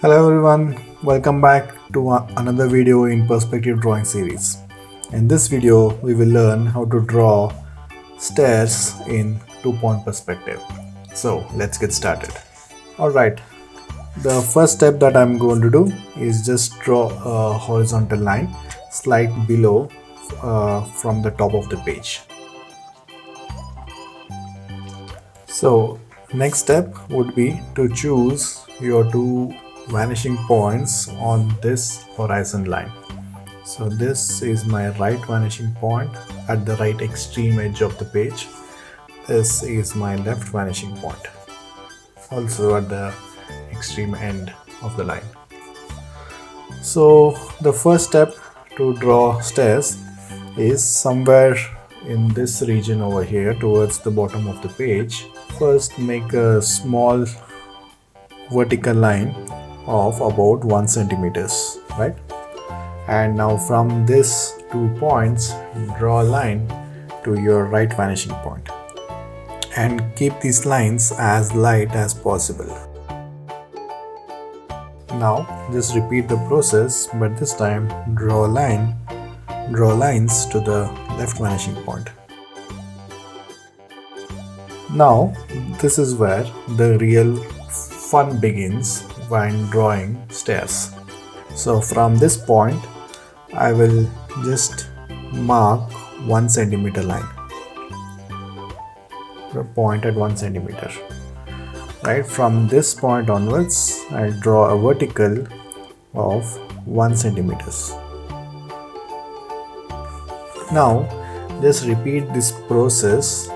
Hello everyone, welcome back to another video in perspective drawing series. In this video we will learn how to draw stairs in 2-point perspective. So let's get started. Alright, the first step that I'm going to do is just draw a horizontal line slight below from the top of the page. So next step would be to choose your two vanishing points on this horizon line. So this is my right vanishing point at the right extreme edge of the page. This is my left vanishing point, also at the extreme end of the line. So the first step to draw stairs is somewhere in this region over here towards the bottom of the page. First make a small vertical line of about 1 centimeters, right? And now from this 2 points draw a line to your right vanishing point and keep these lines as light as possible. Now just repeat the process, but this time draw lines to the left vanishing point. Now this is where the real fun begins when drawing stairs. So from this point I will just mark 1 centimeter line, the point at 1 centimeter. Right, from this point onwards I'll draw a vertical of 1 centimeters. Now just repeat this process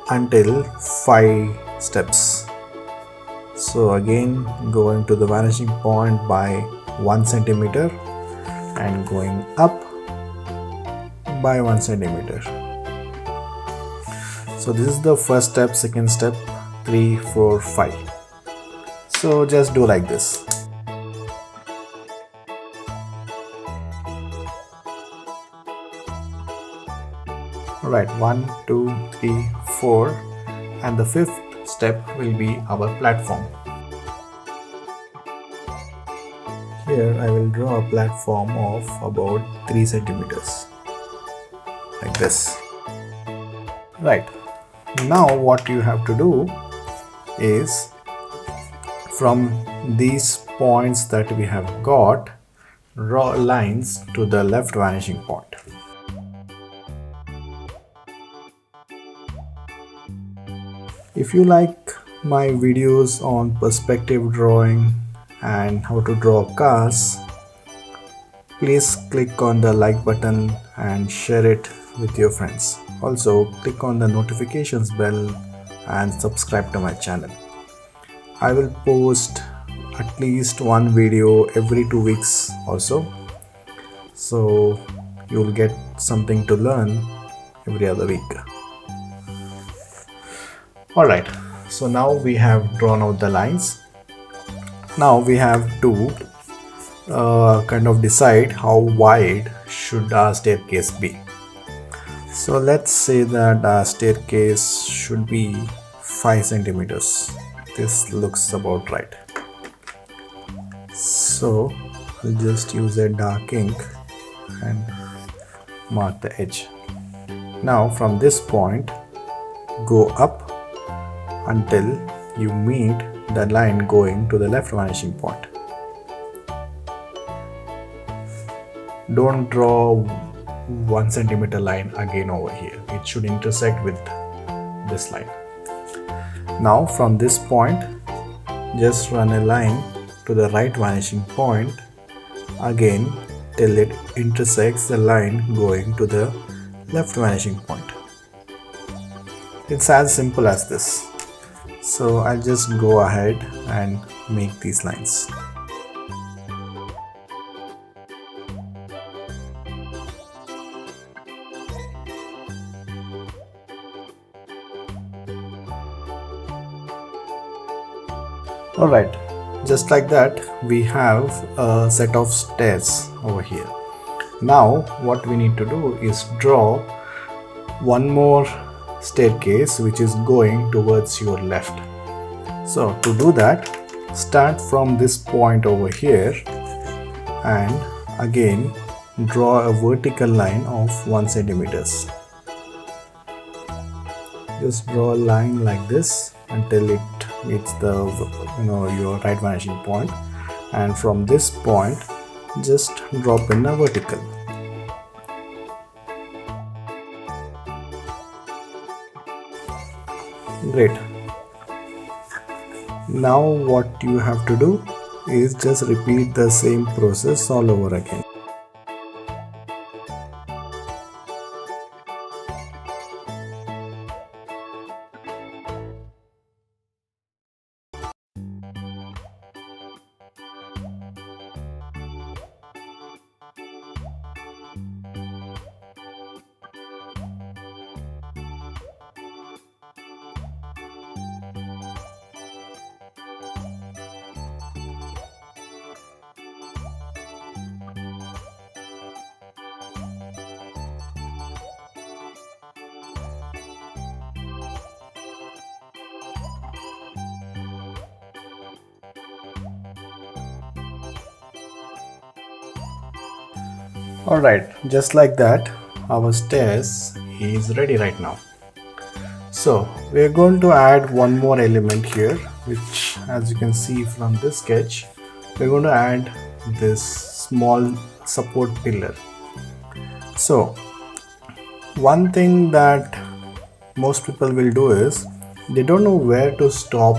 until 5 steps. So again going to the vanishing point by 1 centimeter and going up by 1 centimeter. So this is the first step, second step, 3, 4, 5. So just do like this. Alright, 1, 2, 3, 4, and the fifth step will be our platform. Here I will draw a platform of about 3 centimeters, like this. Right, now what you have to do is from these points that we have got, draw lines to the left vanishing point. If you like my videos on perspective drawing and how to draw cars, please click on the like button and share it with your friends. Also click on the notifications bell and subscribe to my channel. I will post at least one video every 2 weeks also, so you will get something to learn every other week. Alright, so now we have drawn out the lines. Now we have to kind of decide how wide should our staircase be. So let's say that our staircase should be 5 centimeters. This looks about right. So I'll just use a dark ink and mark the edge. Now from this point go up until you meet the line going to the left vanishing point. Don't draw 1 centimeter line again over here. It should intersect with this line. Now from this point just run a line to the right vanishing point again till it intersects the line going to the left vanishing point. It's as simple as this. So I'll just go ahead and make these lines. Alright, just like that we have a set of stairs over here. Now what we need to do is draw one more staircase which is going towards your left. So to do that start from this point over here and again draw a vertical line of 1 centimeters. Just draw a line like this until it meets the your right vanishing point, and from this point just drop in a vertical. Great. Now what you have to do is just repeat the same process all over again. Alright, just like that, our stairs is ready right now. So we are going to add one more element here, which, as you can see from this sketch, we're going to add this small support pillar. So one thing that most people will do is they don't know where to stop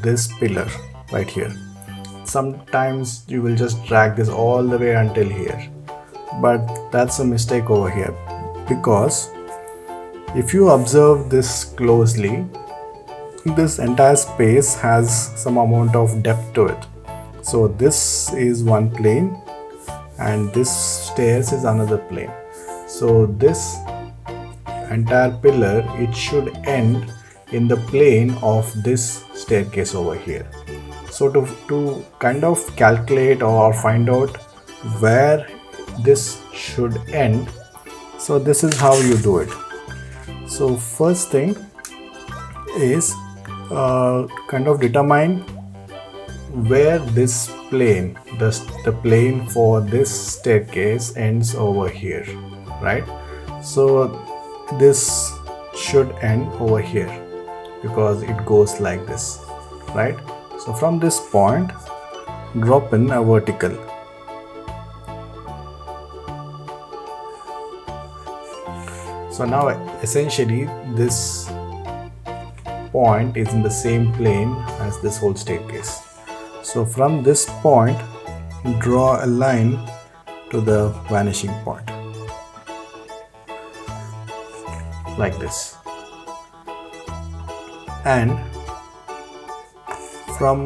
this pillar right here. Sometimes you will just drag this all the way until here, but that's a mistake over here, because if you observe this closely, this entire space has some amount of depth to it. So this is one plane and this stairs is another plane. So this entire pillar, it should end in the plane of this staircase over here. So to kind of calculate or find out where this should end, so this is how you do it. So first thing is kind of determine where this plane, the plane for this staircase ends over here, right? So this should end over here because it goes like this, right? So from this point drop in a vertical. So now essentially this point is in the same plane as this whole staircase. So from this point draw a line to the vanishing point like this, and from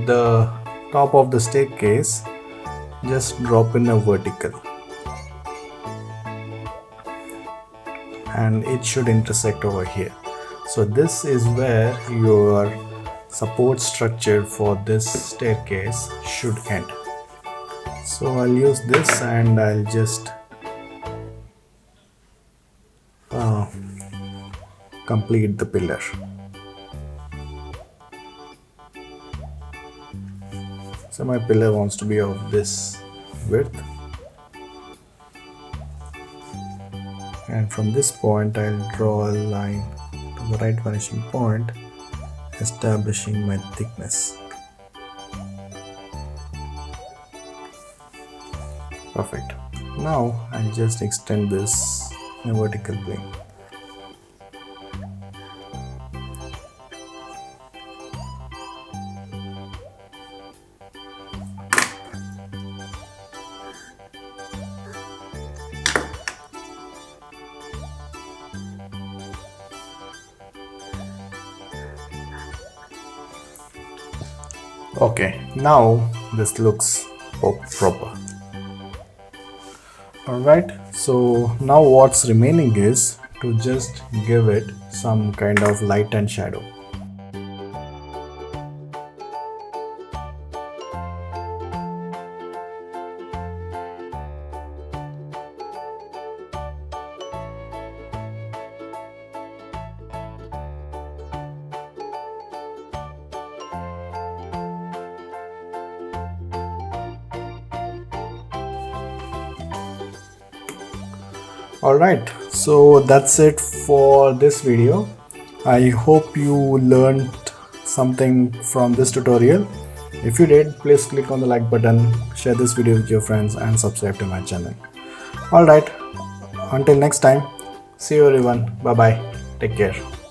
the top of the staircase just drop in a vertical, and it should intersect over here. So this is where your support structure for this staircase should end. So I'll use this and I'll just complete the pillar. So my pillar wants to be of this width, and from this point I'll draw a line to the right vanishing point, establishing my thickness. Perfect. Now I'll just extend this in a vertical plane. Okay, now this looks proper. Alright, so now what's remaining is to just give it some kind of light and shadow. Alright, so that's it for this video. I hope you learned something from this tutorial. If you did, please click on the like button, share this video with your friends and subscribe to my channel. Alright, until next time, see you everyone. Bye bye. Take care.